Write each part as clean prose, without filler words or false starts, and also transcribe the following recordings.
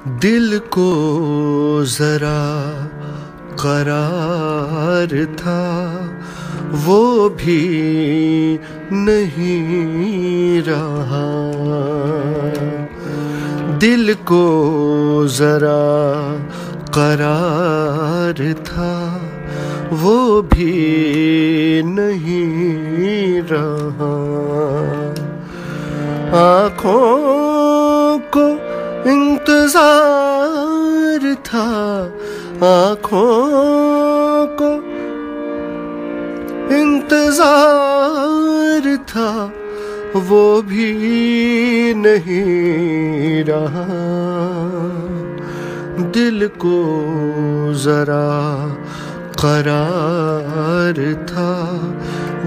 दिल को जरा करार था वो भी नहीं रहा। दिल को जरा करार था वो भी नहीं रहा। आँखों को इंतजार था, आँखों को इंतजार था वो भी नहीं रहा। दिल को जरा करार था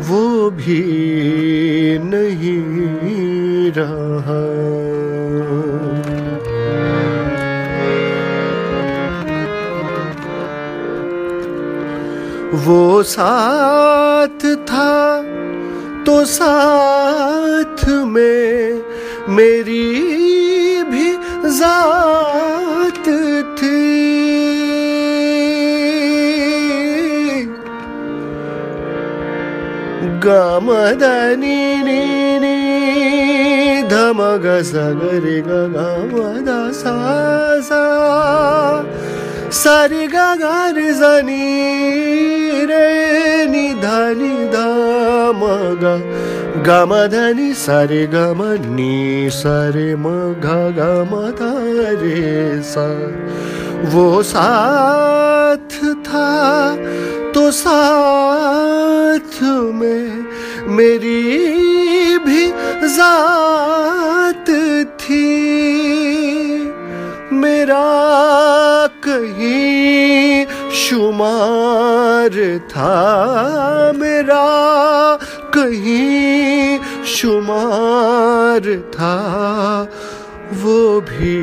वो भी नहीं रहा। वो साथ था तो साथ में मेरी भी जात थी। गामदनी नी नी धमग सगरे गामद सा सा सारे गागार जनी रे नि धनी धमगा गमधनी सारे गमनी सारे मघा गमधा रे सा। वो साथ था तो साथ में मेरी भी जात थी। मेरा कहीं शुमार था, मेरा कहीं शुमार था वो भी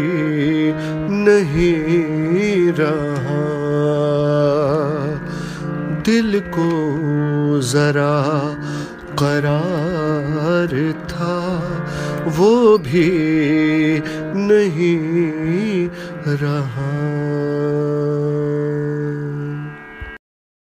नहीं रहा। दिल को जरा करार था वो भी नहीं रहा।